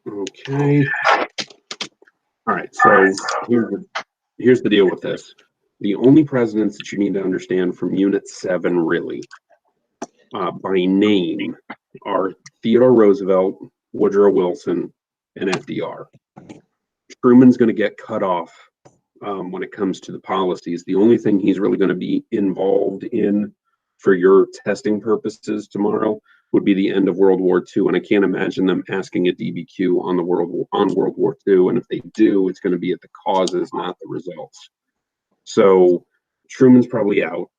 Okay. All right. So here's the deal with this. The only presidents that you need to understand from Unit 7, really, by name, are Theodore Roosevelt, Woodrow Wilson, and FDR. Truman's going to get cut off when it comes to the policies. The only thing he's really going to be involved in for your testing purposes tomorrow would be the end of World War II. And I can't imagine them asking a DBQ on World War II. And if they do, it's going to be at the causes, not the results. So Truman's probably out.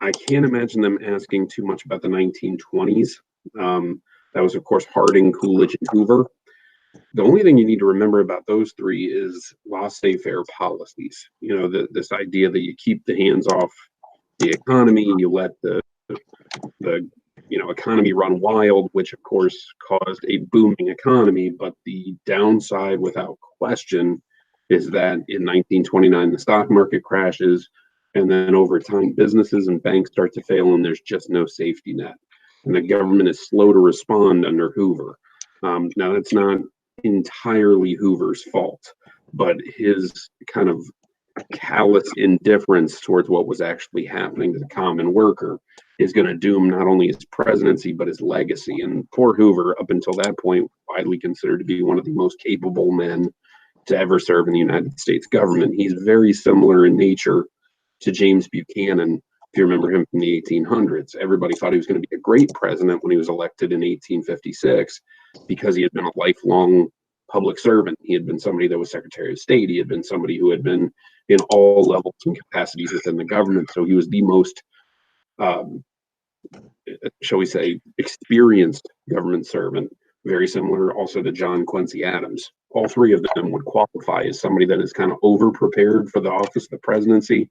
I can't imagine them asking too much about the 1920s. That was, of course, Harding, Coolidge, and Hoover. The only thing you need to remember about those three is laissez-faire policies. You know, this idea that you keep the hands off the economy, you let the economy run wild, which of course caused a booming economy. But the downside, without question, is that in 1929 the stock market crashes, and then over time businesses and banks start to fail, and there's just no safety net. And the government is slow to respond under Hoover. Now that's not entirely Hoover's fault, but his kind of callous indifference towards what was actually happening to the common worker is going to doom not only his presidency but his legacy. And poor Hoover, up until that point, widely considered to be one of the most capable men to ever serve in the United States government. He's very similar in nature to James Buchanan. If you remember him from the 1800s, everybody thought he was going to be a great president when he was elected in 1856 because he had been a lifelong public servant. He had been somebody that was Secretary of State. He had been somebody who had been in all levels and capacities within the government. So he was the most, shall we say, experienced government servant, very similar also to John Quincy Adams. All three of them would qualify as somebody that is kind of over-prepared for the office of the presidency,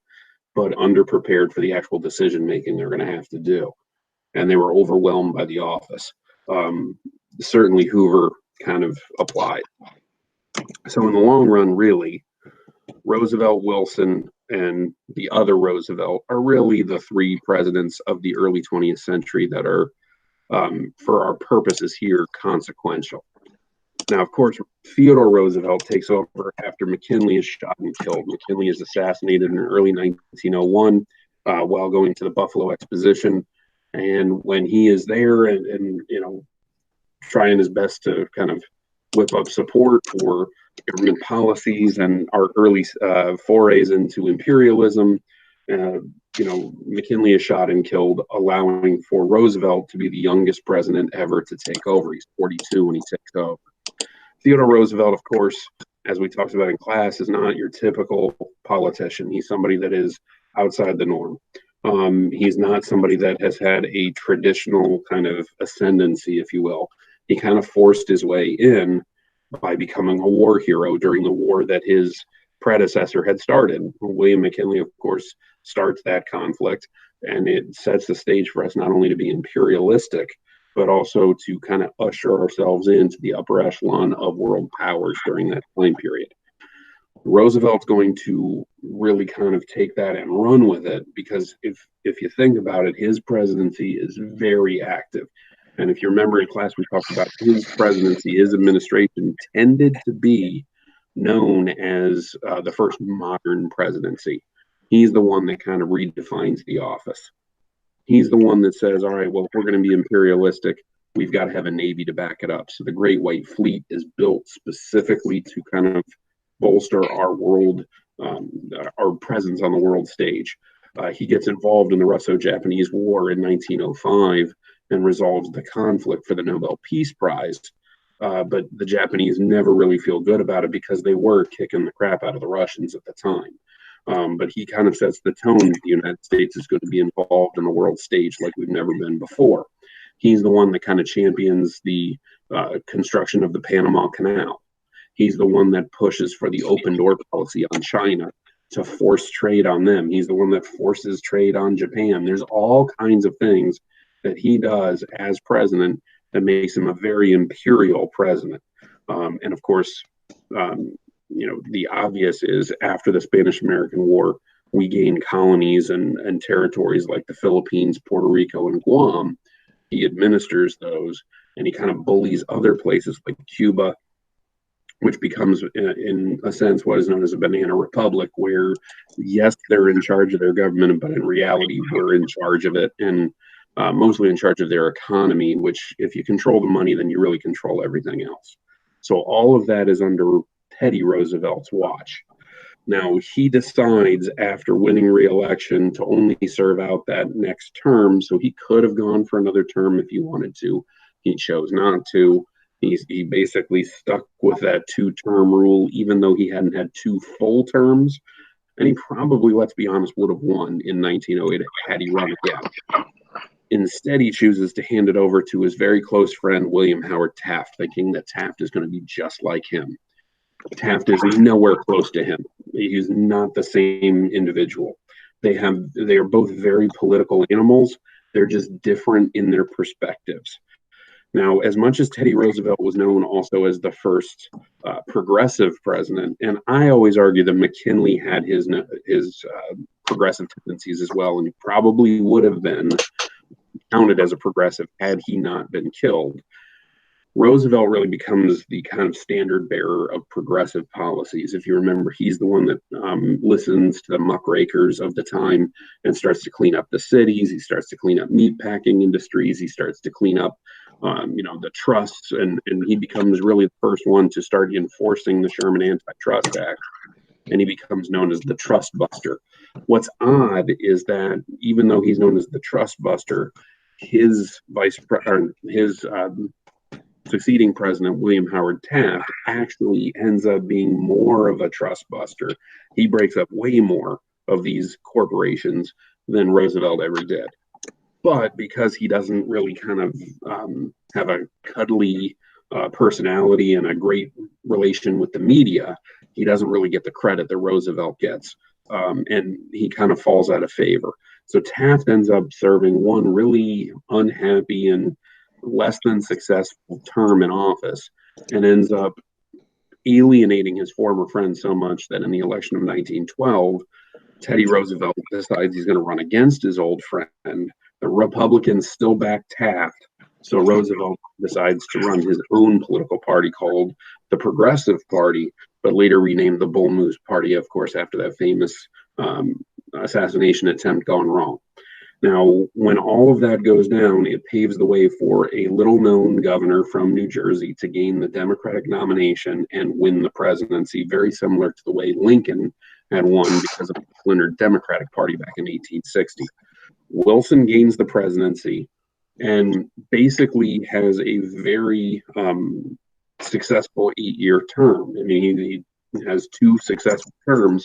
but underprepared for the actual decision making they're going to have to do. And they were overwhelmed by the office. Certainly Hoover kind of applied. So in the long run, really, Roosevelt, Wilson, and the other Roosevelt are really the three presidents of the early 20th century that are, for our purposes here, consequential. Now, of course, Theodore Roosevelt takes over after McKinley is shot and killed. McKinley is assassinated in early 1901 while going to the Buffalo Exposition. And when he is there and trying his best to kind of whip up support for government policies and our early forays into imperialism, McKinley is shot and killed, allowing for Roosevelt to be the youngest president ever to take over. He's 42 when he takes over. Theodore Roosevelt, of course, as we talked about in class, is not your typical politician. He's somebody that is outside the norm. He's not somebody that has had a traditional kind of ascendancy, if you will. He kind of forced his way in by becoming a war hero during the war that his predecessor had started. William McKinley, of course, starts that conflict, and it sets the stage for us not only to be imperialistic, but also to kind of usher ourselves into the upper echelon of world powers during that time period. Roosevelt's going to really kind of take that and run with it, because if you think about it, his presidency is very active. And if you remember in class, we talked about his presidency, his administration tended to be known as the first modern presidency. He's the one that kind of redefines the office. He's the one that says, all right, well, if we're going to be imperialistic, we've got to have a Navy to back it up. So the Great White Fleet is built specifically to kind of bolster our world, our presence on the world stage. He gets involved in the Russo-Japanese War in 1905 and resolves the conflict for the Nobel Peace Prize. But the Japanese never really feel good about it because they were kicking the crap out of the Russians at the time. But he kind of sets the tone that the United States is going to be involved in the world stage like we've never been before. He's the one that kind of champions the construction of the Panama Canal. He's the one that pushes for the open door policy on China to force trade on them. He's the one that forces trade on Japan. There's all kinds of things that he does as president that makes him a very imperial president. And of course, the obvious is after the Spanish-American War, we gained colonies and territories like the Philippines, Puerto Rico, and Guam. He administers those. and he kind of bullies other places like Cuba, which becomes, in a sense, what is known as a banana republic, where, yes, they're in charge of their government, but in reality, we're in charge of it, and mostly in charge of their economy, which, if you control the money, then you really control everything else. So all of that is under Teddy Roosevelt's watch. Now, he decides after winning re-election to only serve out that next term, so he could have gone for another term if he wanted to. He chose not to. He basically stuck with that two-term rule, even though he hadn't had two full terms. And he probably, let's be honest, would have won in 1908 had he run again. Instead, he chooses to hand it over to his very close friend, William Howard Taft, thinking that Taft is going to be just like him. Taft is nowhere close to him. He's not the same individual. They are both very political animals. They're just different in their perspectives. Now, as much as Teddy Roosevelt was known also as the first progressive president, and I always argue that McKinley had his progressive tendencies as well, and he probably would have been counted as a progressive had he not been killed. Roosevelt really becomes the kind of standard bearer of progressive policies. If you remember, he's the one that listens to the muckrakers of the time and starts to clean up the cities. He starts to clean up meatpacking industries. He starts to clean up, the trusts, and he becomes really the first one to start enforcing the Sherman Antitrust Act. And he becomes known as the Trust Buster. What's odd is that even though he's known as the Trust Buster, his succeeding president, William Howard Taft, actually ends up being more of a trust buster. He breaks up way more of these corporations than Roosevelt ever did. But because he doesn't really kind of have a cuddly personality and a great relation with the media, he doesn't really get the credit that Roosevelt gets. And he kind of falls out of favor. So Taft ends up serving one really unhappy and less than successful term in office, and ends up alienating his former friend so much that in the election of 1912, Teddy Roosevelt decides he's going to run against his old friend. The Republicans still back Taft, so Roosevelt decides to run his own political party called the Progressive Party, but later renamed the Bull Moose Party, of course, after that famous assassination attempt gone wrong. Now, when all of that goes down, it paves the way for a little-known governor from New Jersey to gain the Democratic nomination and win the presidency, very similar to the way Lincoln had won because of the splintered Democratic Party back in 1860. Wilson gains the presidency and basically has a very successful 8-year term. I mean, he has 2 successful terms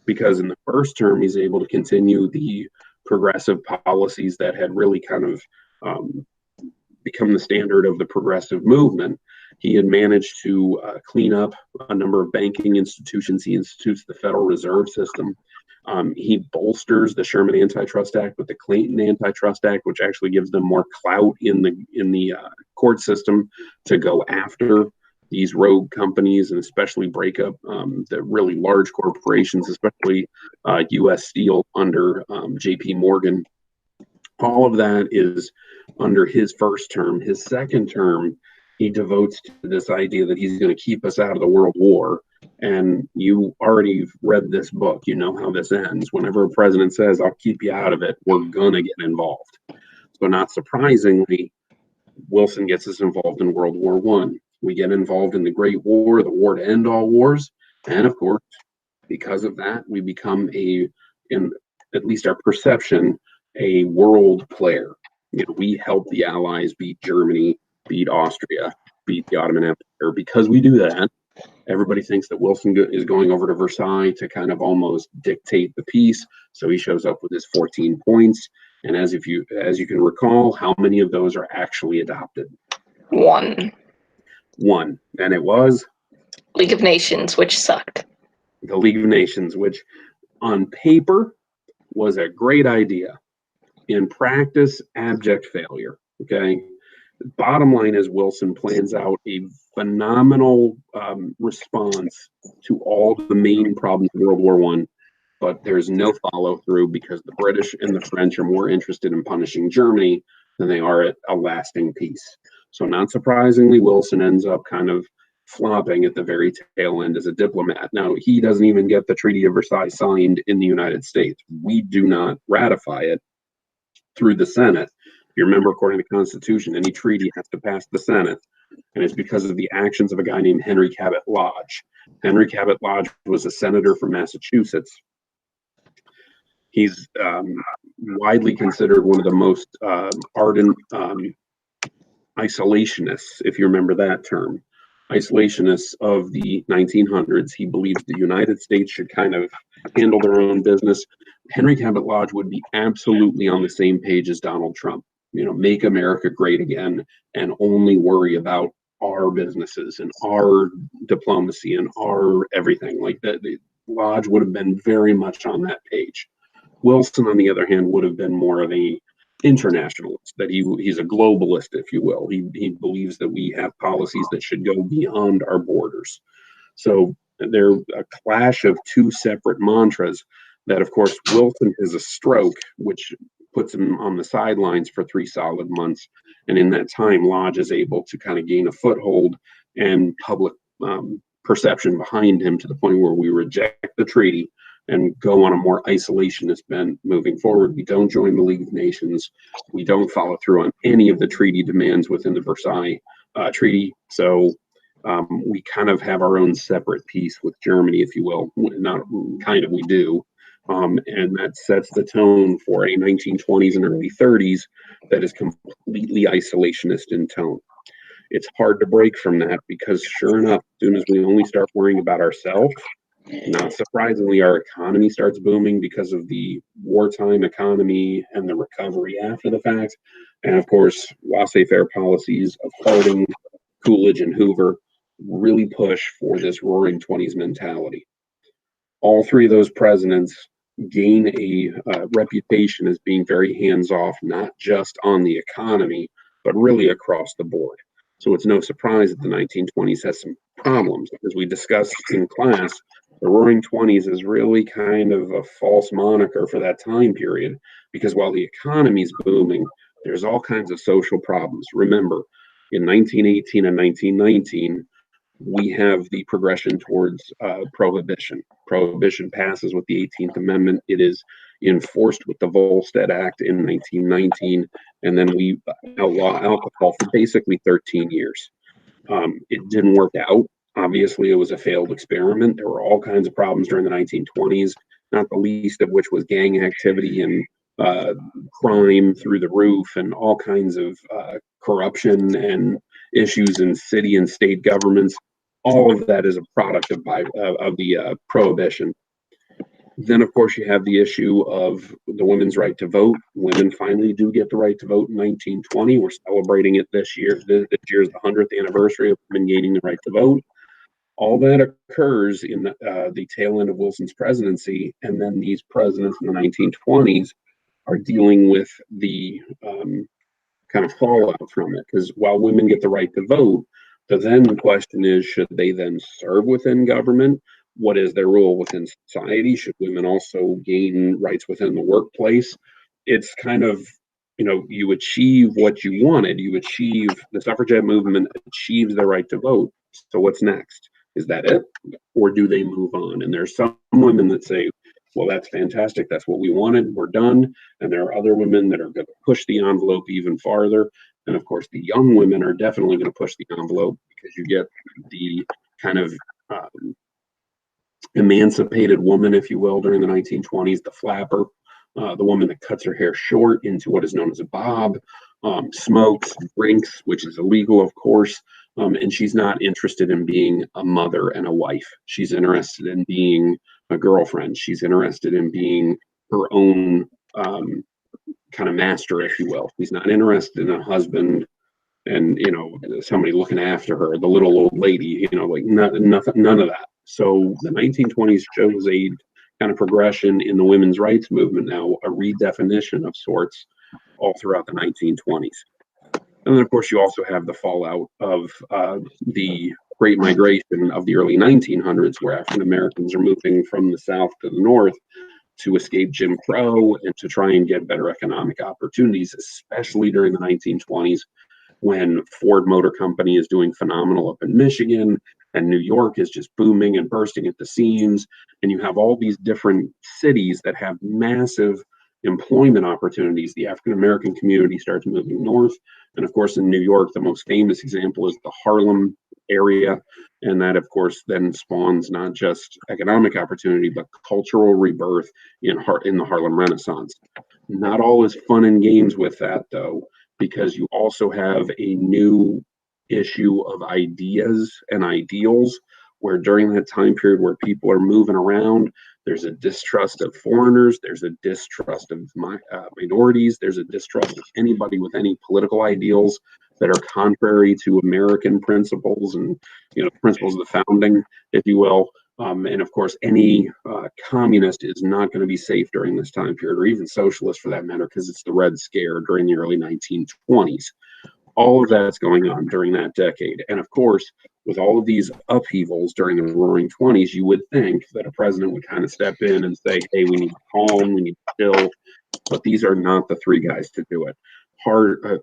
because in the first term, he's able to continue the progressive policies that had really kind of become the standard of the progressive movement. He had managed to clean up a number of banking institutions. He institutes the Federal Reserve System. He bolsters the Sherman Antitrust Act with the Clayton Antitrust Act, which actually gives them more clout in the court system to go after these rogue companies and especially break up the really large corporations, especially U.S. Steel under J.P. Morgan. All of that is under his first term. His second term, he devotes to this idea that he's going to keep us out of the World War. And you already read this book. You know how this ends. Whenever a president says, I'll keep you out of it, we're going to get involved. So not surprisingly, Wilson gets us involved in World War I. We get involved in the Great War, the war to end all wars. And of course, because of that, we become in at least our perception, a world player. We help the Allies beat Germany, beat Austria, beat the Ottoman Empire. Because we do that, everybody thinks that Wilson is going over to Versailles to kind of almost dictate the peace. So he shows up with his 14 points. And as you can recall, how many of those are actually adopted? One. And it was? League of Nations, which sucked. The League of Nations, which on paper was a great idea. In practice, abject failure. Okay. Bottom line is Wilson plans out a phenomenal response to all the main problems of World War I, but there's no follow through because the British and the French are more interested in punishing Germany than they are at a lasting peace. So not surprisingly, Wilson ends up kind of flopping at the very tail end as a diplomat. Now, he doesn't even get the Treaty of Versailles signed in the United States. We do not ratify it through the Senate. If you remember, according to the Constitution, any treaty has to pass the Senate, and it's because of the actions of a guy named Henry Cabot Lodge. Henry Cabot Lodge was a senator from Massachusetts. He's widely considered one of the most ardent isolationists, if you remember that term. Isolationists of the 1900s. He believes the United States should kind of handle their own business. Henry Cabot Lodge would be absolutely on the same page as Donald Trump. You know, make America great again and only worry about our businesses and our diplomacy and our everything. Like that, the Lodge would have been very much on that page. Wilson, on the other hand, would have been more of a internationalist, that he's a globalist, if you will. He believes that we have policies that should go beyond our borders. So they're a clash of two separate mantras that, of course, Wilson has a stroke, which puts him on the sidelines for 3 solid months. And in that time, Lodge is able to kind of gain a foothold and public perception behind him to the point where we reject the treaty and go on a more isolationist bent moving forward. We don't join the League of Nations. We don't follow through on any of the treaty demands within the Versailles Treaty. So we kind of have our own separate piece with Germany, if you will. Not kind of, we do. And that sets the tone for a 1920s and early 30s that is completely isolationist in tone. It's hard to break from that because, sure enough, as soon as we only start worrying about ourselves, not surprisingly, our economy starts booming because of the wartime economy and the recovery after the fact. And of course, laissez-faire policies of Harding, Coolidge, and Hoover really push for this roaring 20s mentality. All three of those presidents gain a reputation as being very hands-off, not just on the economy, but really across the board. So it's no surprise that the 1920s has some problems. As we discussed in class, the Roaring 20s is really kind of a false moniker for that time period, because while the economy's booming, there's all kinds of social problems. Remember, in 1918 and 1919, we have the progression towards prohibition. Prohibition passes with the 18th Amendment. It is enforced with the Volstead Act in 1919, and then we outlaw alcohol for basically 13 years. It didn't work out. Obviously, it was a failed experiment. There were all kinds of problems during the 1920s, not the least of which was gang activity and crime through the roof, and all kinds of corruption and issues in city and state governments. All of that is a product of the prohibition. Then, of course, you have the issue of the women's right to vote. Women finally do get the right to vote in 1920. We're celebrating it this year. This year is the 100th anniversary of women gaining the right to vote. All that occurs in the tail end of Wilson's presidency, and then these presidents in the 1920s are dealing with the kind of fallout from it. Because while women get the right to vote, the then question is, should they then serve within government? What is their role within society? Should women also gain rights within the workplace? It's kind of, you know, you achieve what you wanted. You achieve, the suffragette movement achieves the right to vote. So what's next? Is that it? Or do they move on? And there's some women that say, well, that's fantastic. That's what we wanted. We're done. And there are other women that are going to push the envelope even farther. And of course, the young women are definitely going to push the envelope, because you get the kind of emancipated woman, if you will, during the 1920s, the flapper, the woman that cuts her hair short into what is known as a bob, smokes, drinks, which is illegal, of course, and she's not interested in being a mother and a wife. She's interested in being a girlfriend. She's interested in being her own kind of master, if you will. She's not interested in a husband and, you know, somebody looking after her, the little old lady, you know, like none of that. So the 1920s shows a kind of progression in the women's rights movement now, a redefinition of sorts all throughout the 1920s. And then, of course, you also have the fallout of the Great Migration of the early 1900s, where African Americans are moving from the South to the North. to escape Jim Crow and to try and get better economic opportunities, especially during the 1920s when Ford Motor Company is doing phenomenal up in Michigan and New York is just booming and bursting at the seams. And you have all these different cities that have massive employment opportunities. The African American community starts moving north. And of course, in New York, the most famous example is the Harlem area. And that, of course, then spawns not just economic opportunity, but cultural rebirth in the Harlem Renaissance. Not all is fun and games with that, though, because you also have a new issue of ideas and ideals where during that time period where people are moving around, there's a distrust of foreigners, there's a distrust of minorities, there's a distrust of anybody with any political ideals that are contrary to American principles and principles of the founding, if you will. And of course, any communist is not going to be safe during this time period, or even socialist for that matter, because it's the Red Scare during the early 1920s. All of that's going on during that decade. And of course, with all of these upheavals during the Roaring 20s, you would think that a president would kind of step in and say, hey, we need calm, we need chill. But these are not the three guys to do it.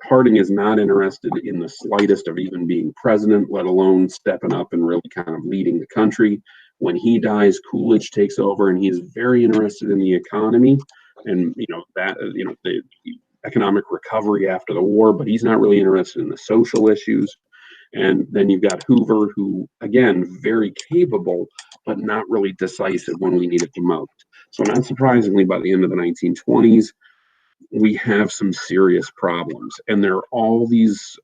Harding is not interested in the slightest of even being president, let alone stepping up and really kind of leading the country. When he dies, Coolidge takes over, and he's very interested in the economy and the economic recovery after the war, but he's not really interested in the social issues. And then you've got Hoover, who, again, very capable, but not really decisive when we need it the most. So not surprisingly, by the end of the 1920s, we have some serious problems. And there are all these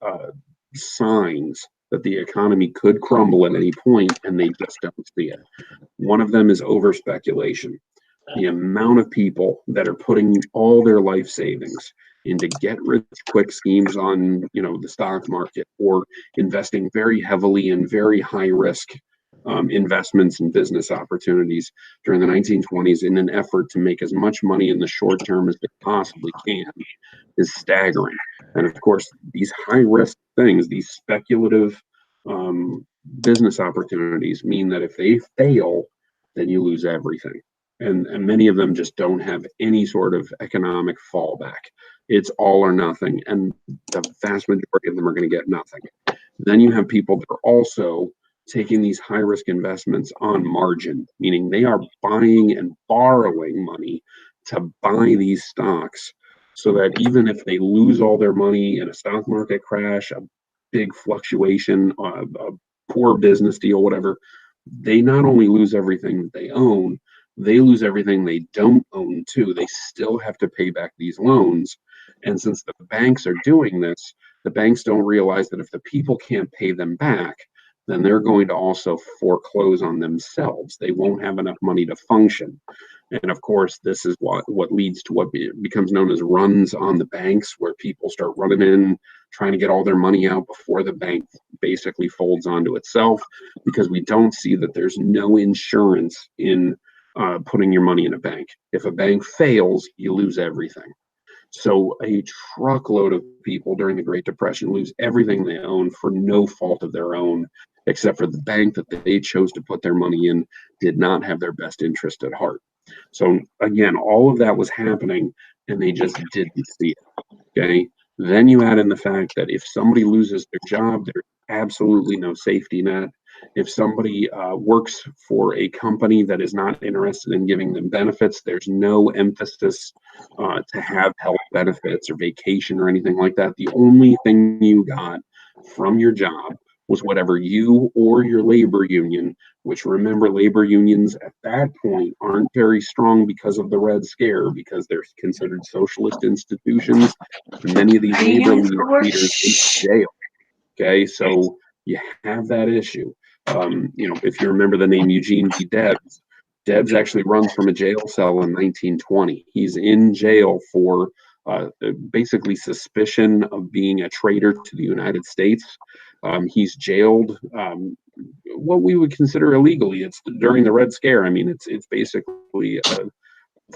signs that the economy could crumble at any point, and they just don't see it. One of them is over-speculation. The amount of people that are putting all their life savings into get-rich-quick schemes on, the stock market, or investing very heavily in very high-risk investments and business opportunities during the 1920s in an effort to make as much money in the short term as they possibly can is staggering. And of course, these high-risk things, these speculative business opportunities, mean that if they fail, then you lose everything. And many of them just don't have any sort of economic fallback. It's all or nothing, and the vast majority of them are going to get nothing. Then you have people that are also taking these high-risk investments on margin, meaning they are buying and borrowing money to buy these stocks so that even if they lose all their money in a stock market crash, a big fluctuation, a poor business deal, whatever, they not only lose everything that they own, they lose everything they don't own too. They still have to pay back these loans. And since the banks are doing this, the banks don't realize that if the people can't pay them back, then they're going to also foreclose on themselves. They won't have enough money to function. And of course, this is what leads to what becomes known as runs on the banks, where people start running in, trying to get all their money out before the bank basically folds onto itself, because we don't see that there's no insurance in putting your money in a bank. If a bank fails, you lose everything. So a truckload of people during the Great Depression lose everything they own for no fault of their own, except for the bank that they chose to put their money in did not have their best interest at heart. So again, all of that was happening, and they just didn't see it. Okay. Then you add in the fact that if somebody loses their job, there's absolutely no safety net. If somebody works for a company that is not interested in giving them benefits, there's no emphasis to have health benefits or vacation or anything like that. The only thing you got from your job was whatever you or your labor union, which, remember, labor unions at that point aren't very strong because of the Red Scare, because they're considered socialist institutions. Many of these labor union leaders in jail. Okay, so you have that issue. If you remember the name Eugene V. Debs, Debs actually runs from a jail cell in 1920. He's in jail for basically suspicion of being a traitor to the United States. He's jailed what we would consider illegally. It's during the Red Scare. I mean, it's basically a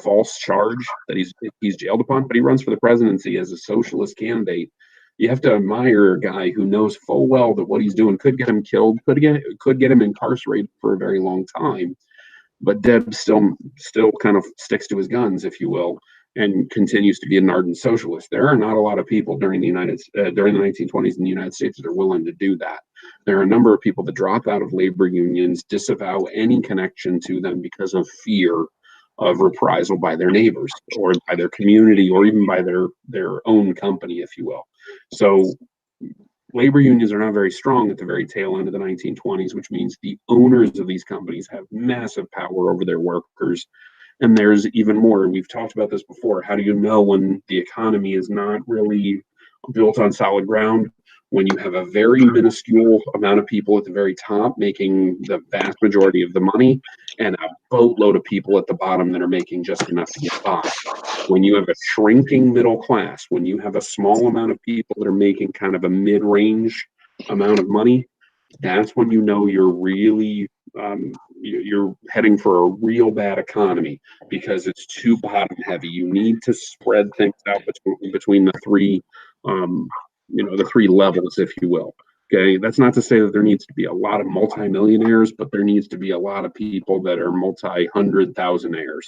false charge that he's jailed upon, but he runs for the presidency as a socialist candidate. You have to admire a guy who knows full well that what he's doing could get him killed, could get him incarcerated for a very long time. But Deb still kind of sticks to his guns, if you will, and continues to be an ardent socialist. There are not a lot of people during the 1920s in the United States that are willing to do that. There are a number of people that drop out of labor unions, disavow any connection to them because of fear of reprisal by their neighbors or by their community or even by their own company, if you will. So labor unions are not very strong at the very tail end of the 1920s, which means the owners of these companies have massive power over their workers. And there's even more. We've talked about this before. How do you know when the economy is not really built on solid ground? When you have a very minuscule amount of people at the very top making the vast majority of the money and a boatload of people at the bottom that are making just enough to get by. When you have a shrinking middle class, when you have a small amount of people that are making kind of a mid-range amount of money, that's when you know you're really you're heading for a real bad economy because it's too bottom heavy. You need to spread things out between the three the three levels, if you will. Okay, that's not to say that there needs to be a lot of multimillionaires, but there needs to be a lot of people that are multi-hundred-thousandaires.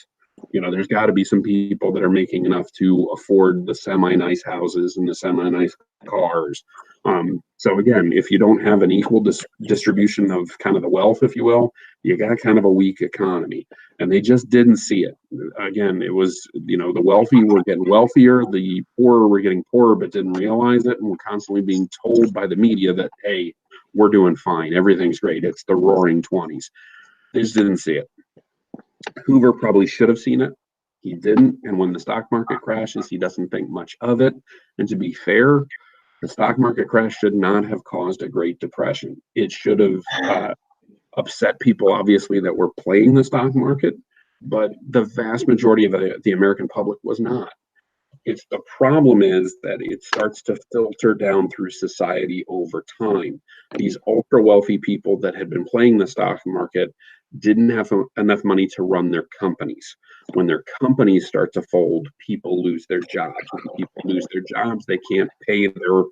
There's got to be some people that are making enough to afford the semi-nice houses and the semi-nice cars. So again, if you don't have an equal distribution of kind of the wealth, if you will, you got kind of a weak economy. And they just didn't see it. Again, it was, the wealthy were getting wealthier, the poor were getting poorer, but didn't realize it. And were constantly being told by the media that, hey, we're doing fine. Everything's great. It's the roaring 20s. They just didn't see it. Hoover probably should have seen it. He didn't. And when the stock market crashes, he doesn't think much of it. And to be fair, the stock market crash should not have caused a Great Depression. It should have upset people, obviously, that were playing the stock market, but the vast majority of the American public was not. The problem is that it starts to filter down through society over time. These ultra wealthy people that had been playing the stock market didn't have enough money to run their companies. When their companies start to fold, people lose their jobs. When people lose their jobs, they can't pay their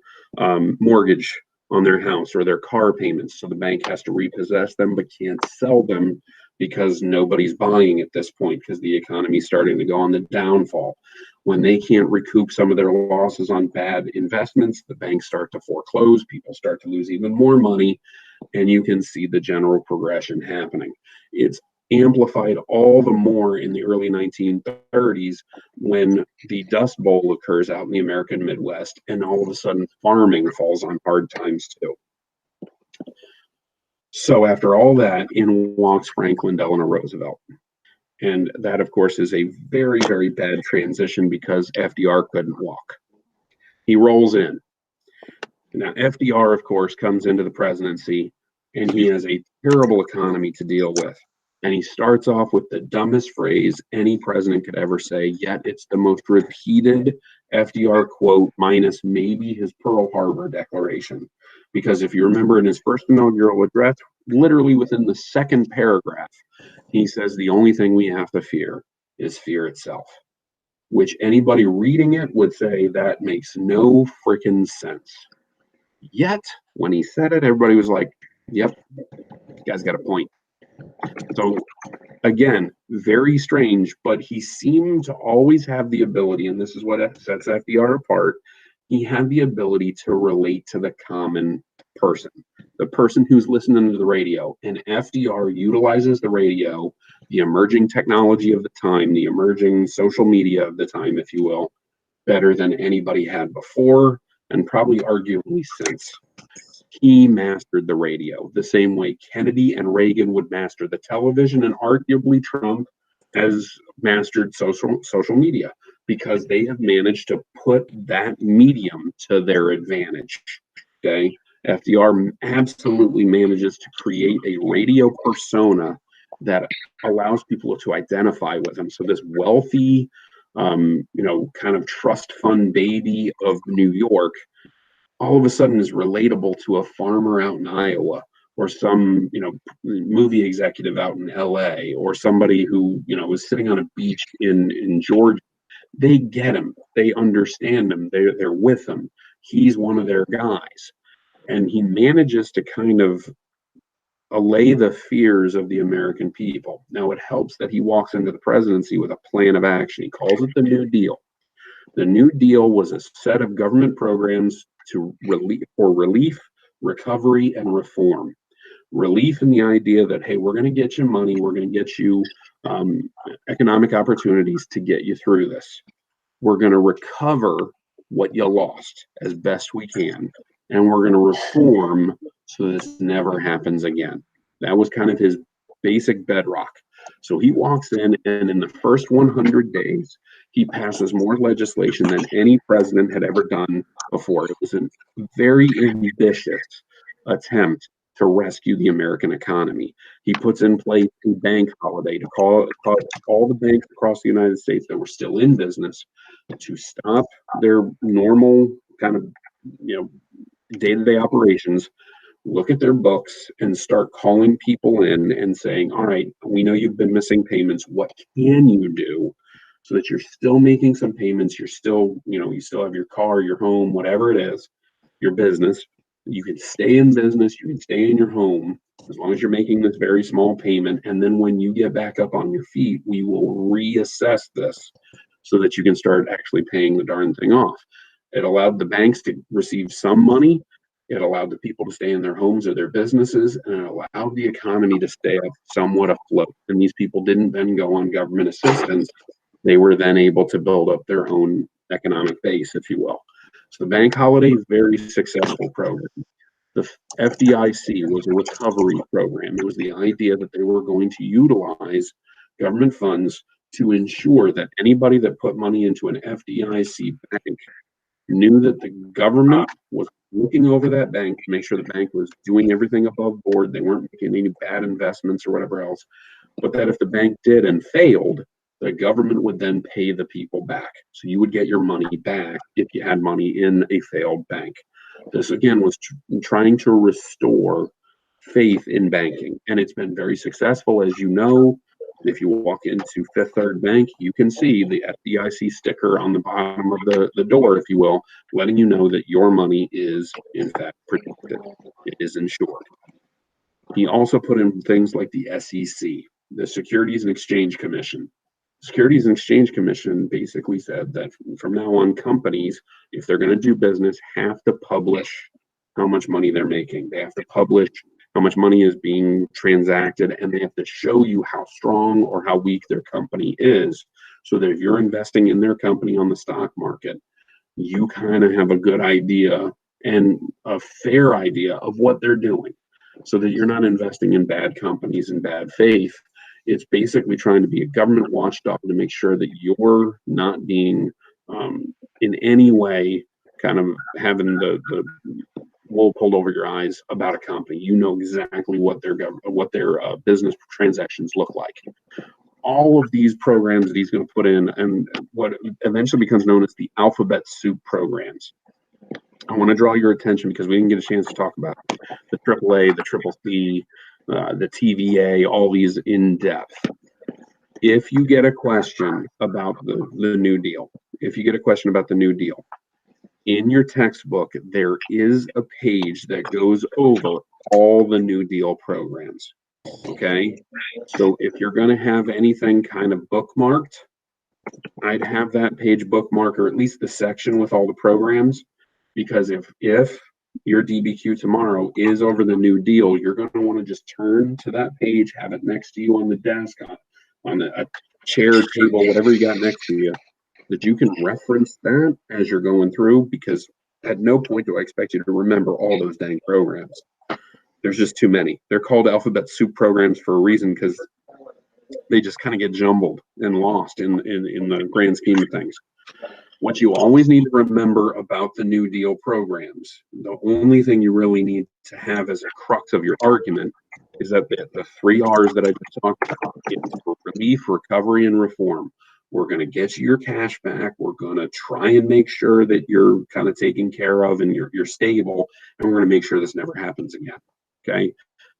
mortgage on their house or their car payments. So the bank has to repossess them, but can't sell them because nobody's buying at this point because the economy's starting to go on the downfall. When they can't recoup some of their losses on bad investments, the banks start to foreclose, people start to lose even more money, and you can see the general progression happening. It's amplified all the more in the early 1930s when the Dust Bowl occurs out in the American Midwest, and all of a sudden farming falls on hard times too. So after all that, in walks Franklin Delano Roosevelt. And that, of course, is a very, very bad transition because FDR couldn't walk. He rolls in. Now, FDR, of course, comes into the presidency, and he has a terrible economy to deal with. And he starts off with the dumbest phrase any president could ever say, yet it's the most repeated FDR quote, minus maybe his Pearl Harbor declaration. Because if you remember in his first inaugural address, literally within the second paragraph, he says the only thing we have to fear is fear itself, which anybody reading it would say that makes no freaking sense. Yet, when he said it, everybody was like, yep, this guy's got a point. So, again, very strange, but he seemed to always have the ability, and this is what sets FDR apart, he had the ability to relate to the common person, the person who's listening to the radio. And FDR utilizes the radio, the emerging technology of the time, the emerging social media of the time, if you will, better than anybody had before, and probably arguably since. He mastered the radio the same way Kennedy and Reagan would master the television, and arguably Trump has mastered social media, because they have managed to put that medium to their advantage. Okay, FDR absolutely manages to create a radio persona that allows people to identify with him. So this wealthy, kind of trust fund baby of New York all of a sudden is relatable to a farmer out in Iowa, or some, movie executive out in LA, or somebody who, was sitting on a beach in Georgia. They get him. They understand him. They're with him. He's one of their guys. And he manages to kind of allay the fears of the American people. Now, it helps that he walks into the presidency with a plan of action. He calls it the New Deal. The New Deal was a set of government programs for relief, recovery, and reform. Relief in the idea that, hey, we're going to get you money, we're going to get you economic opportunities to get you through this. We're going to recover what you lost as best we can, and we're going to reform so this never happens again. That was kind of his basic bedrock. So he walks in, and in the first 100 days, he passes more legislation than any president had ever done before. It was a very ambitious attempt to rescue the American economy. He puts in place a bank holiday to call all the banks across the United States that were still in business to stop their normal kind of, day-to-day operations, look at their books and start calling people in and saying, all right, we know you've been missing payments. What can you do so that you're still making some payments? You're still, you still have your car, your home, whatever it is, your business. You can stay in business, you can stay in your home as long as you're making this very small payment. And then when you get back up on your feet, we will reassess this so that you can start actually paying the darn thing off. It allowed the banks to receive some money. It allowed the people to stay in their homes or their businesses, and it allowed the economy to stay up somewhat afloat. And these people didn't then go on government assistance. They were then able to build up their own economic base, if you will. So the bank holiday is a very successful program. The FDIC was a recovery program. It was the idea that they were going to utilize government funds to ensure that anybody that put money into an FDIC bank knew that the government was looking over that bank to make sure the bank was doing everything above board. They weren't making any bad investments or whatever else. But that if the bank did and failed, the government would then pay the people back. So you would get your money back if you had money in a failed bank. This, again, was trying to restore faith in banking. And it's been very successful. As you know, if you walk into Fifth Third Bank, you can see the FDIC sticker on the bottom of the door, if you will, letting you know that your money is, in fact, protected. It is insured. He also put in things like the SEC, the Securities and Exchange Commission. Securities and Exchange Commission basically said that from now on, companies, if they're going to do business, have to publish how much money they're making. They have to publish how much money is being transacted, and they have to show you how strong or how weak their company is, so that if you're investing in their company on the stock market, you kind of have a good idea and a fair idea of what they're doing, so that you're not investing in bad companies in bad faith. It's basically trying to be a government watchdog to make sure that you're not being in any way kind of having the wool pulled over your eyes about a company. You know exactly what their business transactions look like. All of these programs that he's going to put in, and what eventually becomes known as the alphabet soup programs. I want to draw your attention because we didn't get a chance to talk about the AAA, the CCC, the TVA, all these in depth. If you get a question about the New Deal, in your textbook, there is a page that goes over all the New Deal programs. Okay, so if you're going to have anything kind of bookmarked, I'd have that page bookmarked, or at least the section with all the programs, because if your DBQ tomorrow is over the New Deal, you're going to want to just turn to that page, have it next to you on the desk, on a chair, table, whatever you got next to you, that you can reference that as you're going through, because at no point do I expect you to remember all those dang programs. There's just too many. They're called alphabet soup programs for a reason, because they just kind of get jumbled and lost in the grand scheme of things. What you always need to remember about the New Deal programs, the only thing you really need to have as a crux of your argument is that the 3 R's that I just talked about, relief, recovery, and reform. We're going to get you your cash back. We're going to try and make sure that you're kind of taken care of and you're stable. And we're going to make sure this never happens again. Okay.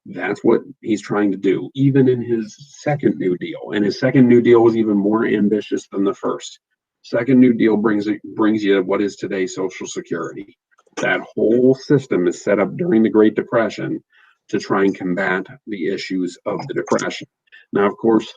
That's what he's trying to do, even in his second New Deal. And his second New Deal was even more ambitious than the first. Second New Deal brings you what is today Social Security. That whole system is set up during the Great Depression to try and combat the issues of the Depression. Now, of course,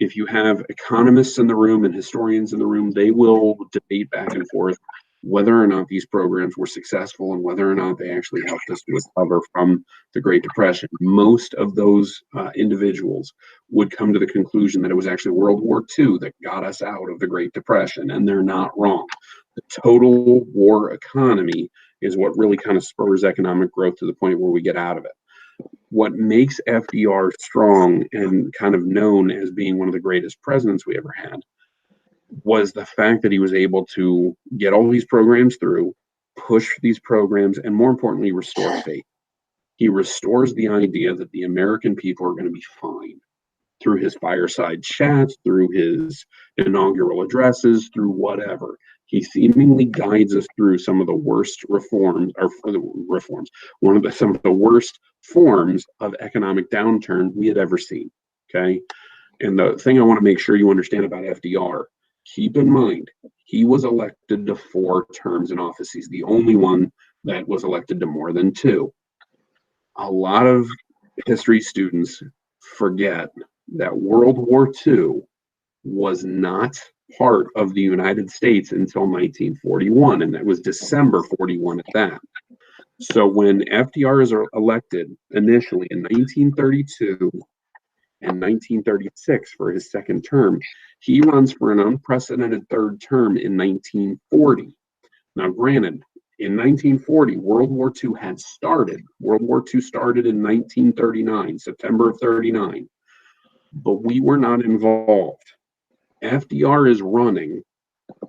if you have economists in the room and historians in the room, they will debate back and forth whether or not these programs were successful and whether or not they actually helped us to recover from the Great Depression. Most of those individuals would come to the conclusion that it was actually World War II that got us out of the Great Depression, and they're not wrong. The total war economy is what really kind of spurs economic growth to the point where we get out of it. What makes FDR strong and kind of known as being one of the greatest presidents we ever had was the fact that he was able to get all these programs through, push these programs, and more importantly, restore faith. He restores the idea that the American people are going to be fine through his fireside chats, through his inaugural addresses, through whatever. He seemingly guides us through some of the worst reforms, some of the worst forms of economic downturn we had ever seen. Okay. And the thing I want to make sure you understand about FDR, keep in mind, he was elected to 4 terms in office. He's the only one that was elected to more than 2. A lot of history students forget that World War II was not part of the United States until 1941, and that was December 41 at that. So when FDR is elected initially in 1932 and 1936 for his second term, he runs for an unprecedented third term in 1940. Now, granted, in 1940, World War II had started. World War II started in 1939, September of 39, but we were not involved. FDR is running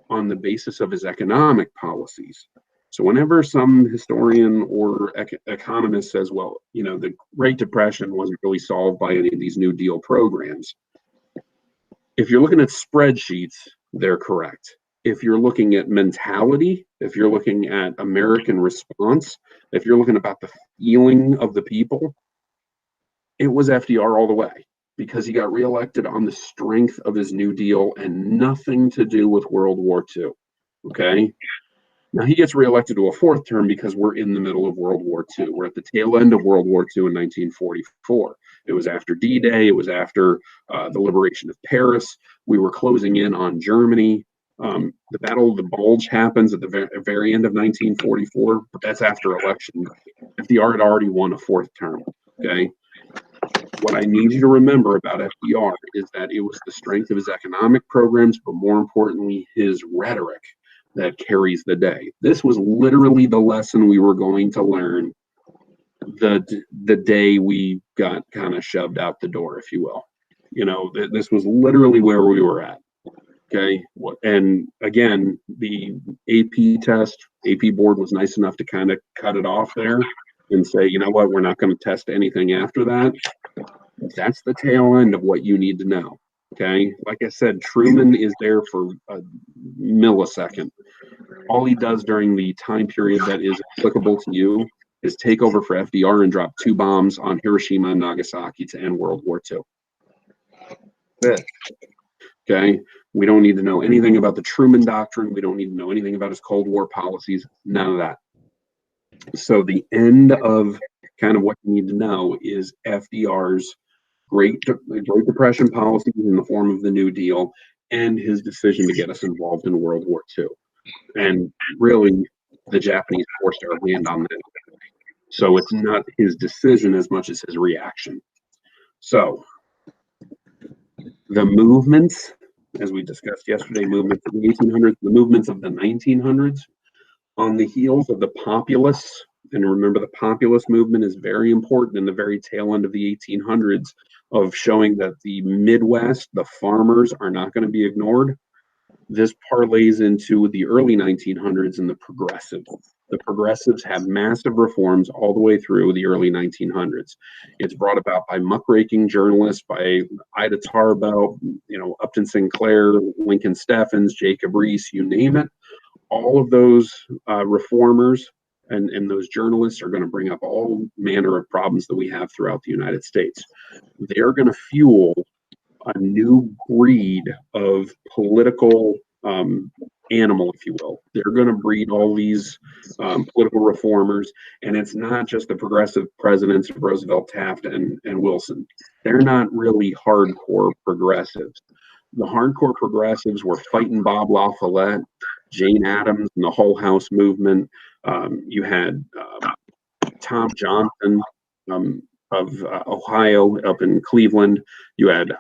on the basis of his economic policies. So whenever some historian or economist says, well, you know, the Great Depression wasn't really solved by any of these New Deal programs, if you're looking at spreadsheets, they're correct. If you're looking at mentality, if you're looking at American response, if you're looking about the feeling of the people, it was FDR all the way, because he got reelected on the strength of his New Deal and nothing to do with World War II. Okay. Now he gets reelected to a 4th term because we're in the middle of World War II. We're at the tail end of World War II in 1944. It was after D-Day. It was after the liberation of Paris. We were closing in on Germany. The Battle of the Bulge happens at the very end of 1944, but that's after election. FDR had already won a 4th term. Okay. What I need you to remember about FDR is that it was the strength of his economic programs, but more importantly, his rhetoric that carries the day. This was literally the lesson we were going to learn the day we got kind of shoved out the door, if you will. You know, this was literally where we were at. Okay. And again, the AP test, AP board was nice enough to kind of cut it off there and say, you know what, we're not going to test anything after that. That's the tail end of what you need to know. Okay. Like I said, Truman is there for a millisecond. All he does during the time period that is applicable to you is take over for FDR and drop 2 bombs on Hiroshima and Nagasaki to end World War II. Okay. We don't need to know anything about the Truman Doctrine. We don't need to know anything about his Cold War policies. None of that. So the end of kind of what you need to know is FDR's Great Depression policies in the form of the New Deal and his decision to get us involved in World War II. And really, the Japanese forced our hand on that. So it's not his decision as much as his reaction. So the movements, as we discussed yesterday, movements of the 1800s, the movements of the 1900s, on the heels of the populists. And remember, the populist movement is very important in the very tail end of the 1800s of showing that the Midwest, the farmers, are not going to be ignored. This parlays into the early 1900s and the progressives. The progressives have massive reforms all the way through the early 1900s. It's brought about by muckraking journalists, by Ida Tarbell, you know, Upton Sinclair, Lincoln Steffens, Jacob Riis, you name it. All of those reformers and those journalists are going to bring up all manner of problems that we have throughout the United States. They're going to fuel a new breed of political animal, if you will. They're going to breed all these political reformers, and it's not just the progressive presidents of Roosevelt, Taft, and Wilson. They're not really hardcore progressives. The hardcore progressives were fighting Bob La Follette, Jane Addams, and the Hull House movement. You had Tom Johnson of Ohio up in Cleveland. You had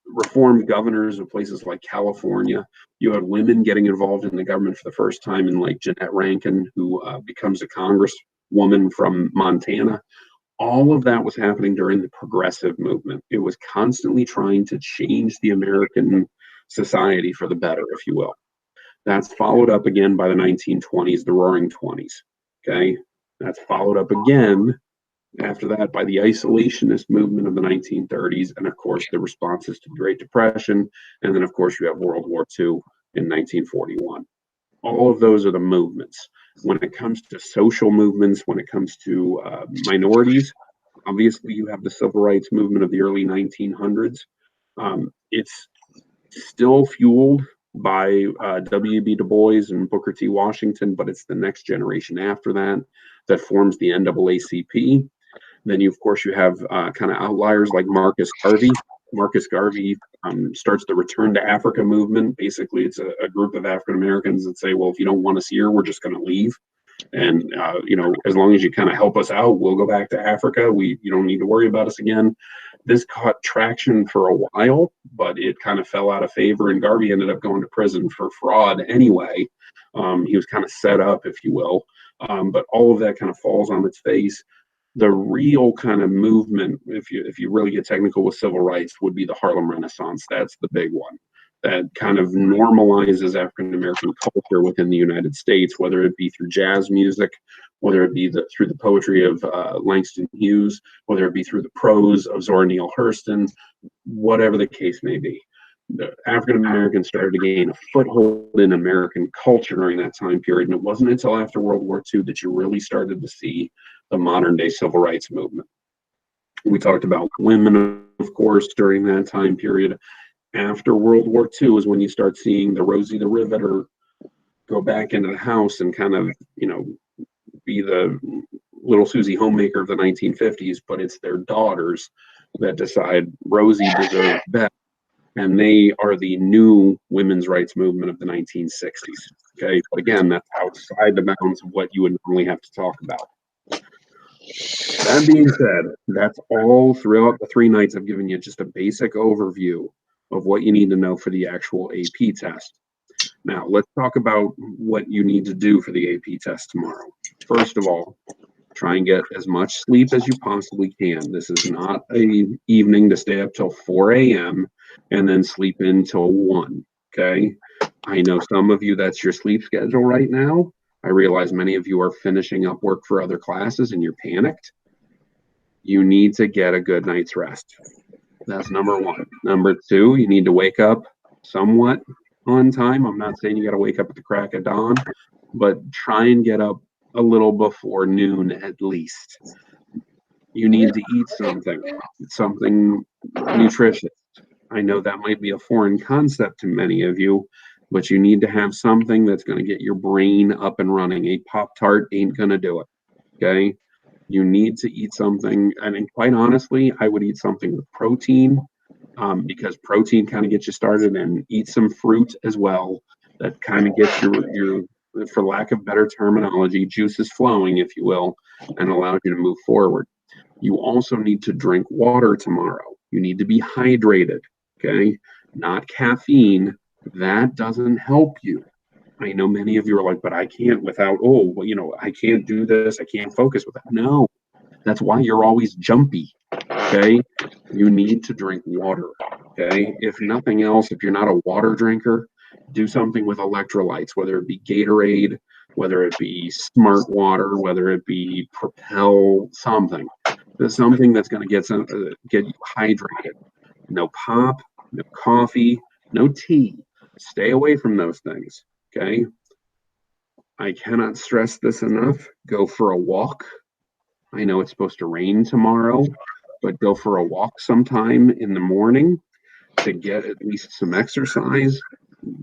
reformed governors of places like California. You had women getting involved in the government for the first time, in like Jeanette Rankin, who becomes a congresswoman from Montana. All of that was happening during the progressive movement. It was constantly trying to change the American society for the better, if you will. That's followed up again by the 1920s, the Roaring Twenties. Okay, that's followed up again after that by the isolationist movement of the 1930s, and of course the responses to the Great Depression, and then of course you have World War II in 1941. All of those are the movements. When it comes to social movements, when it comes to minorities, obviously you have the civil rights movement of the early 1900s. It's still fueled by W.B. Du Bois and Booker T. Washington, but it's the next generation after that that forms the NAACP. Then you, of course, you have kind of outliers like Marcus Garvey. Marcus Garvey starts the Return to Africa movement. Basically, it's a group of African Americans that say, well, if you don't want us here, we're just going to leave. And, as long as you kind of help us out, we'll go back to Africa. You don't need to worry about us again. This caught traction for a while, but it kind of fell out of favor, and Garvey ended up going to prison for fraud anyway. He was kind of set up, if you will. But all of that kind of falls on its face. The real kind of movement, if you really get technical with civil rights, would be the Harlem Renaissance. That's the big one that kind of normalizes African American culture within the United States, whether it be through jazz music, whether it be through the poetry of Langston Hughes, whether it be through the prose of Zora Neale Hurston, whatever the case may be. The African Americans started to gain a foothold in American culture during that time period, and it wasn't until after World War II that you really started to see the modern day civil rights movement. We talked about women, of course, during that time period. After World War II is when you start seeing the Rosie the Riveter go back into the house and kind of, be the little Susie homemaker of the 1950s, but it's their daughters that decide Rosie deserves better. And they are the new women's rights movement of the 1960s. Okay, but again, that's outside the bounds of what you would normally have to talk about. That being said, that's all throughout the 3 nights. I've given you just a basic overview of what you need to know for the actual AP test. Now, let's talk about what you need to do for the AP test tomorrow. First of all, try and get as much sleep as you possibly can. This is not an evening to stay up till 4 a.m. and then sleep in till 1, okay? I know some of you, that's your sleep schedule right now. I realize many of you are finishing up work for other classes and you're panicked. You need to get a good night's rest. That's number 1. Number 2, you need to wake up somewhat on time. I'm not saying you got to wake up at the crack of dawn, but try and get up a little before noon at least. You need to eat something nutritious. I know that might be a foreign concept to many of you, but you need to have something that's going to get your brain up and running. A Pop-Tart ain't going to do it, okay? You need to eat something, and quite honestly, I would eat something with protein, because protein kind of gets you started, and eat some fruit as well. That kind of gets your, for lack of better terminology, juices flowing, if you will, and allows you to move forward. You also need to drink water tomorrow. You need to be hydrated, okay? Not caffeine. That doesn't help you. I know many of you are like, but I can't without, I can't do this. I can't focus with that. No, that's why you're always jumpy, okay? You need to drink water, okay? If nothing else, if you're not a water drinker, do something with electrolytes, whether it be Gatorade, whether it be Smart Water, whether it be Propel, something. There's something that's going to get you hydrated. No pop, no coffee, no tea. Stay away from those things, okay? I cannot stress this enough. Go for a walk. I know it's supposed to rain tomorrow, but go for a walk sometime in the morning to get at least some exercise.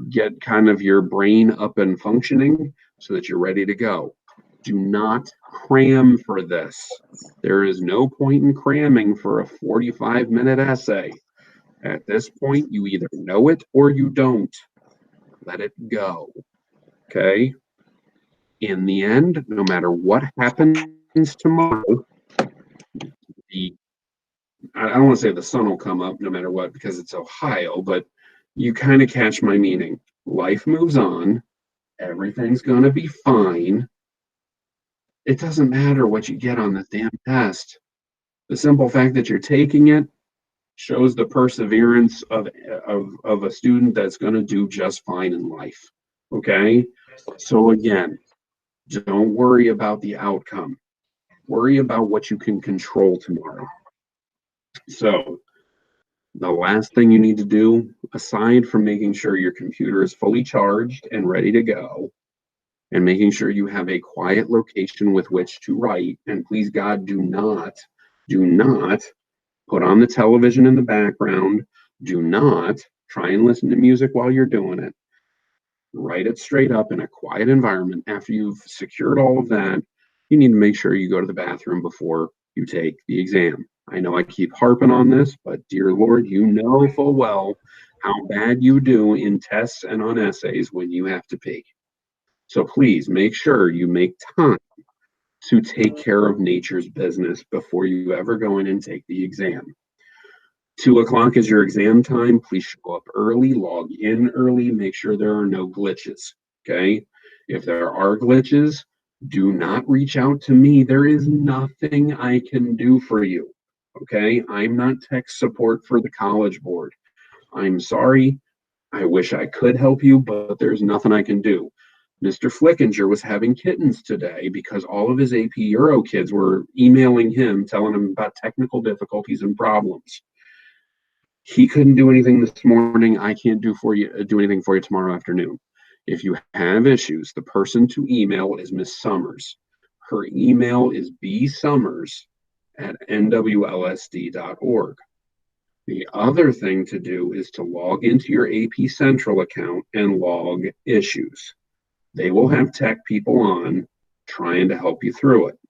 get kind of your brain up and functioning so that you're ready to go. Do not cram for this. There is no point in cramming for a 45-minute essay. At this point, you either know it or you don't. Let it go. Okay? In the end, no matter what happens tomorrow, I don't want to say the sun will come up no matter what because it's Ohio, but you kind of catch my meaning. Life moves on. Everything's going to be fine. It doesn't matter what you get on the damn test. The simple fact that you're taking it shows the perseverance of a student that's going to do just fine in life. Okay? So again, don't worry about the outcome. Worry about what you can control tomorrow. So the last thing you need to do, aside from making sure your computer is fully charged and ready to go, and making sure you have a quiet location with which to write, and please God, do not put on the television in the background. Do not try and listen to music while you're doing it. Write it straight up in a quiet environment. After you've secured all of that, you need to make sure you go to the bathroom before you take the exam. I know I keep harping on this, but dear Lord, you know full well how bad you do in tests and on essays when you have to pee. So please make sure you make time to take care of nature's business before you ever go in and take the exam. 2:00 is your exam time. Please show up early, log in early, make sure there are no glitches. Okay. If there are glitches, do not reach out to me. There is nothing I can do for you. Okay. I'm not tech support for the College Board. I'm sorry. I wish I could help you, but there's nothing I can do. Mr. Flickinger was having kittens today because all of his AP Euro kids were emailing him, telling him about technical difficulties and problems. He couldn't do anything this morning. I can't do anything for you tomorrow afternoon. If you have issues, the person to email is Miss Summers. Her email is bsummers@nwlsd.org. The other thing to do is to log into your AP Central account and log issues. They will have tech people on trying to help you through it.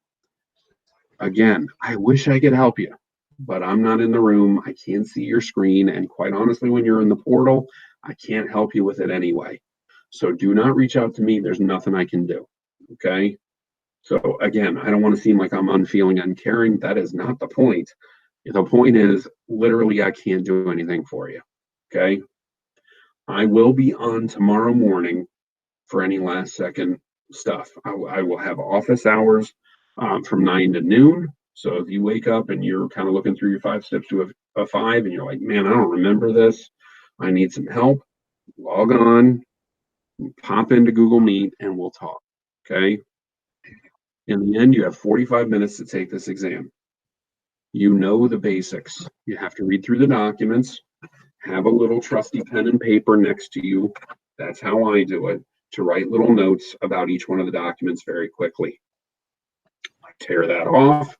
Again, I wish I could help you, but I'm not in the room. I can't see your screen. And quite honestly, when you're in the portal, I can't help you with it anyway. So do not reach out to me. There's nothing I can do. Okay. So again, I don't want to seem like I'm unfeeling, uncaring. That is not the point. The point is literally, I can't do anything for you. Okay. I will be on tomorrow morning for any last second stuff. I will have office hours from 9 to noon. So if you wake up and you're kind of looking through your 5 steps to a 5 and you're like, man, I don't remember this, I need some help, log on, pop into Google Meet, and we'll talk. Okay. In the end, you have 45 minutes to take this exam. You know the basics. You have to read through the documents, have a little trusty pen and paper next to you. That's how I do it, to write little notes about each one of the documents very quickly. Tear that off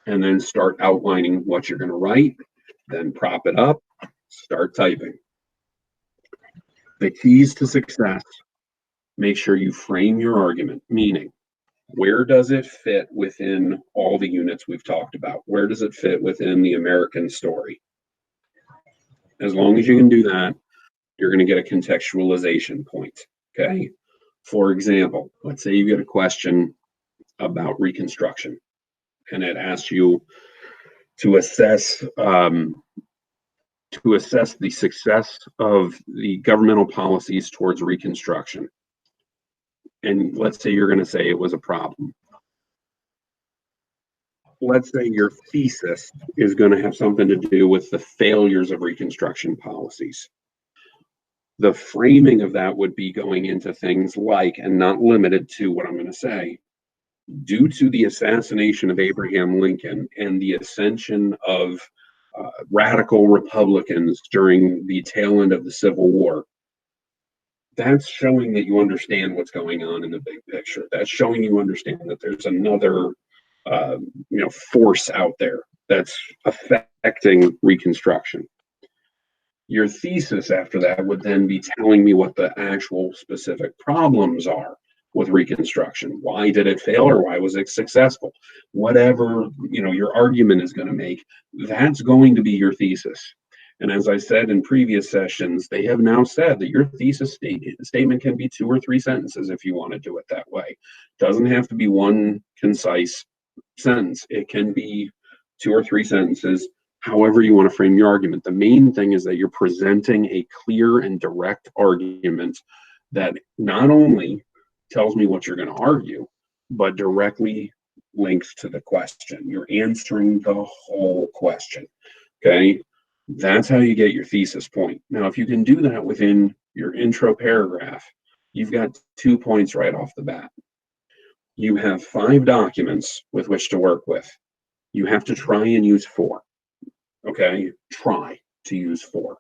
and then start outlining what you're going to write, then prop it up, start typing. The keys to success: make sure you frame your argument, meaning where does it fit within all the units we've talked about? Where does it fit within the American story? As long as you can do that, you're going to get a contextualization point. Okay. For example, let's say you get a question about Reconstruction and it asks you to assess the success of the governmental policies towards Reconstruction. And let's say you're going to say it was a problem. Let's say your thesis is going to have something to do with the failures of Reconstruction policies. The framing of that would be going into things like, and not limited to what I'm going to say, due to the assassination of Abraham Lincoln and the ascension of radical Republicans during the tail end of the Civil War, that's showing that you understand what's going on in the big picture. That's showing you understand that there's another force out there that's affecting Reconstruction. Your thesis after that would then be telling me what the actual specific problems are with Reconstruction. Why did it fail, or why was it successful? Whatever, your argument is going to make, that's going to be your thesis. And as I said in previous sessions, they have now said that your thesis statement can be 2 or 3 sentences if you want to do it that way. Doesn't have to be one concise sentence. It can be 2 or 3 sentences, however you want to frame your argument. The main thing is that you're presenting a clear and direct argument that not only tells me what you're going to argue, but directly links to the question. You're answering the whole question. Okay? That's how you get your thesis point. Now, if you can do that within your intro paragraph, you've got 2 points right off the bat. You have 5 documents with which to work with. You have to try and use 4. Okay? Try to use 4.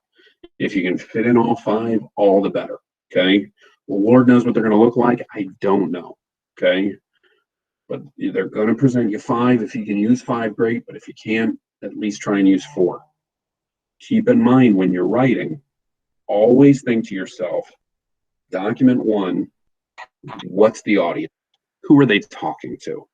If you can fit in all 5, all the better. Okay? Well, Lord knows what they're going to look like. I don't know. Okay? But they're going to present you 5. If you can use 5, great. But if you can't, at least try and use 4. Keep in mind when you're writing, always think to yourself, document 1, what's the audience? Who are they talking to?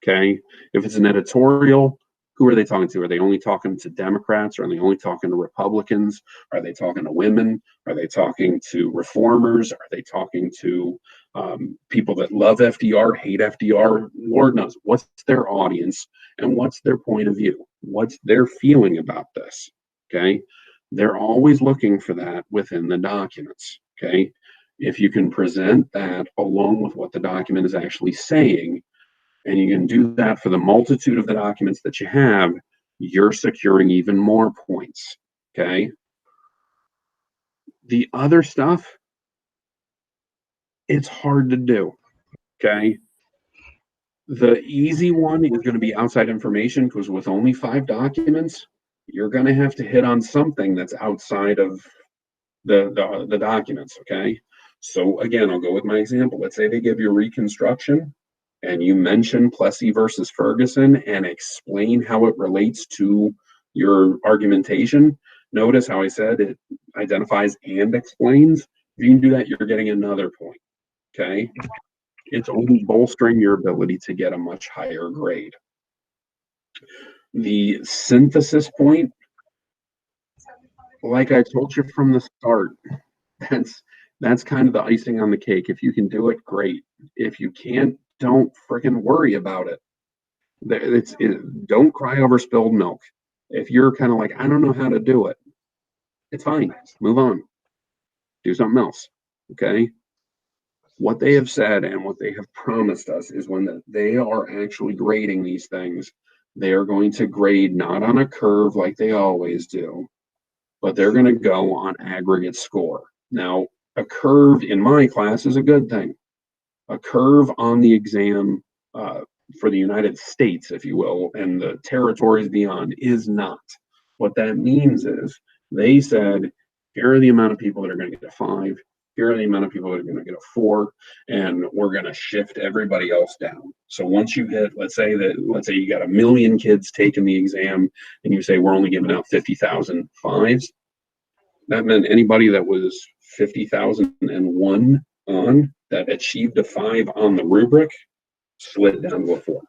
Okay? If it's an editorial, who are they talking to? Are they only talking to Democrats? Are they only talking to Republicans? Are they talking to women? Are they talking to reformers? Are they talking to people that love FDR, hate FDR? Lord knows. What's their audience and what's their point of view? What's their feeling about this? Okay? They're always looking for that within the documents. Okay? If you can present that along with what the document is actually saying, and you can do that for the multitude of the documents that you have, you're securing even more points. Okay? The other stuff, it's hard to do. Okay? The easy one is going to be outside information, because with only 5 documents, you're going to have to hit on something that's outside of the documents. Okay? So again, I'll go with my example. Let's say they give you Reconstruction, and you mention Plessy versus Ferguson and explain how it relates to your argumentation. Notice how I said it identifies and explains. If you can do that, you're getting another point. Okay? It's only bolstering your ability to get a much higher grade. The synthesis point, like I told you from the start, that's kind of the icing on the cake. If you can do it, great. If you can't, don't freaking worry about it. Don't cry over spilled milk. If you're kind of like, I don't know how to do it, it's fine. Move on. Do something else. Okay? What they have said and what they have promised us is when they are actually grading these things, they are going to grade not on a curve like they always do, but they're going to go on aggregate score. Now, a curve in my class is a good thing. A curve on the exam for the United States, if you will, and the territories beyond is not. What that means is they said, here are the amount of people that are going to get a 5. Here are the amount of people that are going to get a 4, and we're going to shift everybody else down. So once you hit, let's say you got 1 million kids taking the exam, and you say we're only giving out 50,000 5s, that meant anybody that was 50,001 on that achieved a 5 on the rubric slid down to a 4.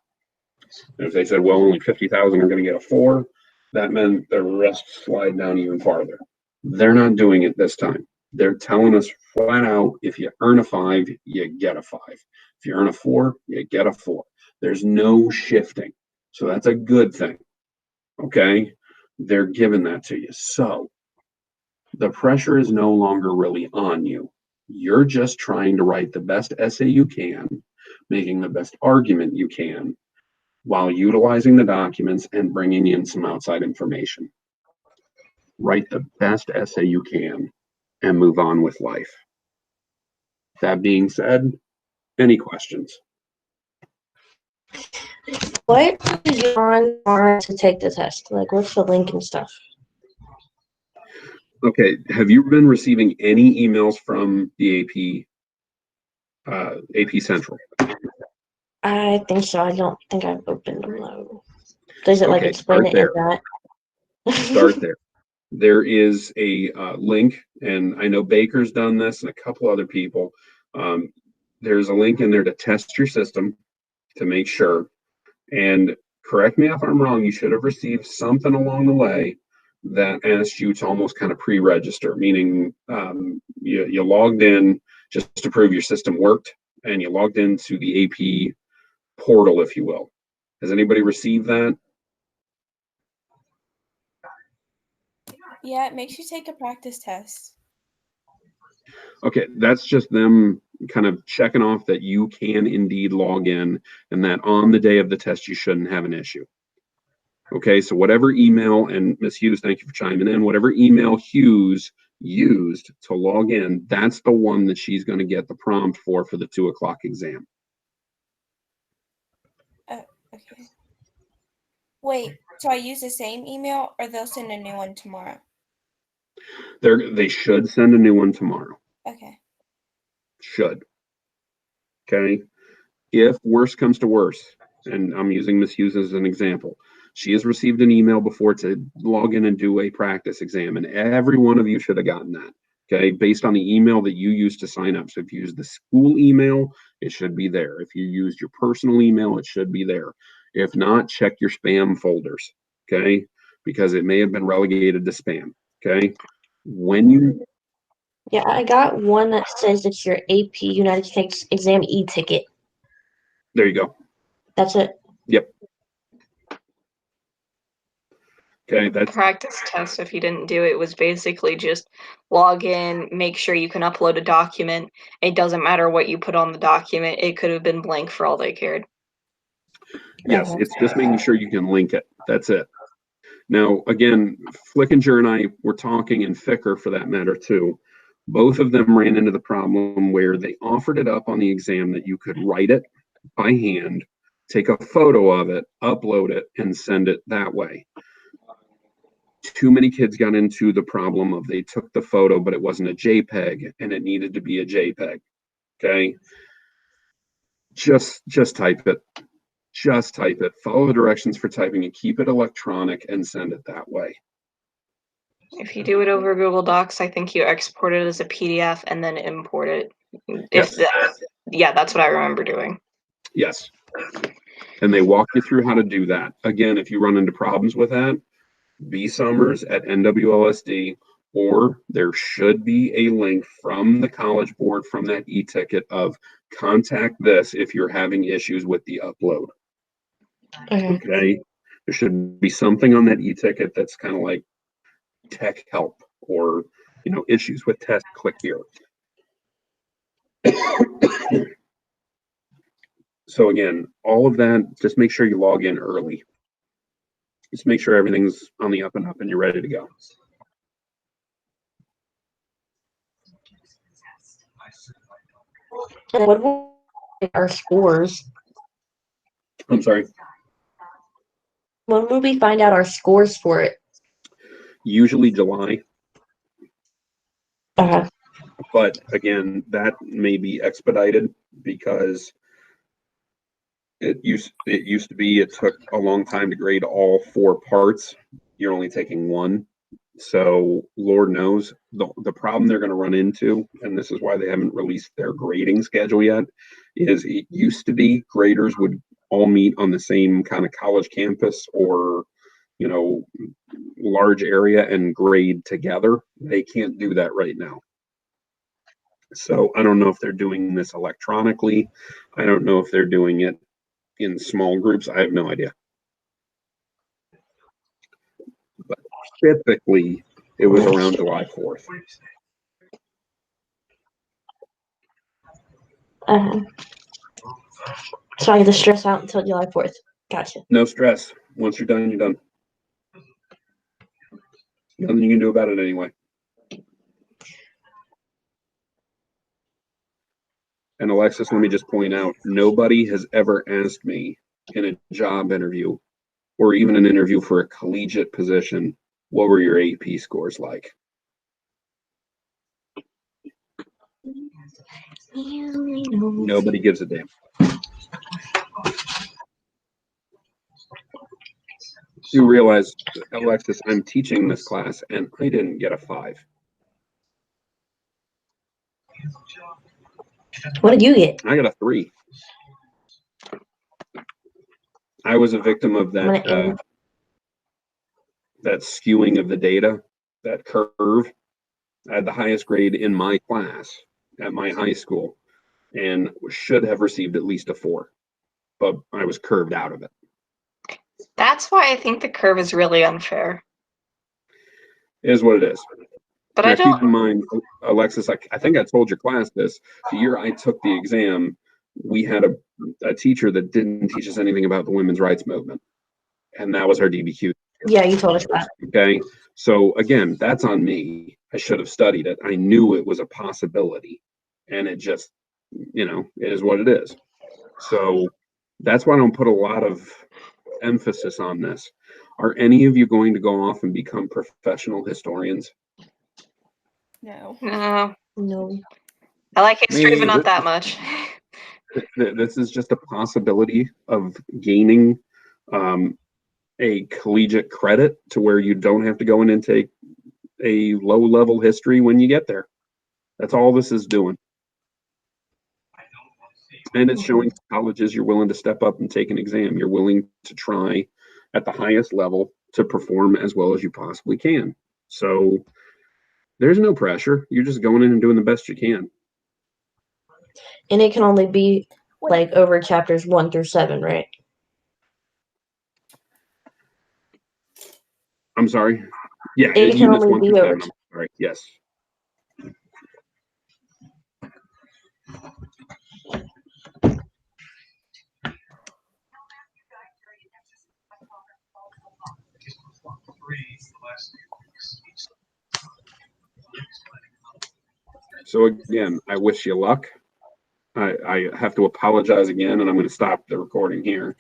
And if they said, well, only 50,000 are going to get a 4, that meant the rest slide down even farther. They're not doing it this time. They're telling us flat out, if you earn a 5, you get a 5. If you earn a 4, you get a 4. There's no shifting. So that's a good thing. Okay? They're giving that to you. So the pressure is no longer really on you. You're just trying to write the best essay you can, making the best argument you can, while utilizing the documents and bringing in some outside information. Write the best essay you can and move on with life. That being said, any questions? What is you on to take the test? Like, what's the link and stuff? Okay, have you been receiving any emails from the AP Central? I think so. I don't think I've opened them though. Does it like Okay, explain start it in there. that? Start there. there is a link, and I know Baker's done this and a couple other people. There's a link in there to test your system to make sure. And correct me if I'm wrong, you should have received something along the way that asked you to almost kind of pre-register, meaning you logged in just to prove your system worked, and you logged into the AP portal, if you will. Has anybody received that? Yeah, it makes you take a practice test. Okay, that's just them kind of checking off that you can indeed log in, and that on the day of the test, you shouldn't have an issue. Okay, so whatever email, and Ms. Hughes, thank you for chiming in, whatever email Hughes used to log in, that's the one that she's going to get the prompt for the 2 o'clock exam. Okay. Wait, so I use the same email, or they'll send a new one tomorrow? They should send a new one tomorrow. Okay. Should. Okay. If worse comes to worse, and I'm using Ms. Hughes as an example, she has received an email before to log in and do a practice exam, and every one of you should have gotten that. Okay, based on the email that you used to sign up. So if you use the school email, it should be there. If you used your personal email, it should be there. If not, check your spam folders. Okay, because it may have been relegated to spam. Okay, when you Yeah, I got one that says it's your AP United States exam e-ticket. there you go. That's it. Yep. Okay, that's Practice test, if you didn't do it, was basically just log in, make sure you can upload a document. It doesn't matter what you put on the document. It could have been blank for all they cared. yes, Okay. it's just making sure you can link it. That's it. Now, again, Flickinger and I were talking, and Ficker for that matter too. Both of them ran into the problem where they offered it up on the exam that you could write it by hand, take a photo of it, upload it, and send it that way. Too many kids got into the problem of they took the photo, but it wasn't a JPEG, and it needed to be a JPEG. Okay. Just type it. Just type it. Follow the directions for typing and keep it electronic and send it that way. If you do it over Google Docs, I think you export it as a PDF and then import it. Yes. Yeah, that's what I remember doing. Yes. And they walk you through how to do that. Again, if you run into problems with that, B. Summers at NWLSD, or there should be a link from the College Board from that e-ticket of contact this if you're having issues with the upload. Okay. Okay. There should be something on that e-ticket that's kind of like tech help or, issues with test, click here. So again, all of that, just make sure you log in early. Just make sure everything's on the up and up and you're ready to go. And what will our scores? I'm sorry. When will we find out our scores for it? Usually July, Okay. but again, that may be expedited because it used to be it took a long time to grade all 4 parts. You're only taking 1. So Lord knows the problem they're going to run into, and this is why they haven't released their grading schedule yet, is it used to be graders would all meet on the same kind of college campus or, large area and grade together. They can't do that right now. So I don't know if they're doing this electronically. I don't know if they're doing it in small groups. I have no idea. But typically, it was around July 4th. So I get to stress out until July 4th. Gotcha. No stress. Once you're done, you're done. Nothing you can do about it anyway. And Alexis, let me just point out, nobody has ever asked me in a job interview or even an interview for a collegiate position, what were your AP scores like? Nobody gives a damn. You realize, Alexis, I'm teaching this class and I didn't get a 5. What did you get? I got a 3. I was a victim of I'm gonna that end. that skewing of the data, that curve. I had the highest grade in my class at my high school and should have received at least a 4, but I was curved out of it. That's why I think the curve is really unfair. It is what it is. But Now, I don't. keep in mind, Alexis, I think I told your class this. The year I took the exam, we had a teacher that didn't teach us anything about the women's rights movement. And that was our DBQ. Yeah, you told us that. Okay. So again, that's on me. I should have studied it. I knew it was a possibility. And it just, it is what it is. So that's why I don't put a lot of emphasis on this. Are any of you going to go off and become professional historians? No. No, No. I like history, but Me not either. that much. This is just a possibility of gaining a collegiate credit to where you don't have to go in and take a low-level history when you get there. That's all this is doing. And it's showing colleges you're willing to step up and take an exam. You're willing to try at the highest level to perform as well as you possibly can. So there's no pressure. You're just going in and doing the best you can. And it can only be like over chapters 1 through 7, right? I'm sorry. Yeah, It can units only 1 be through over 7. I'm sorry. Yes. So again, I wish you luck. I have to apologize again, and I'm going to stop the recording here.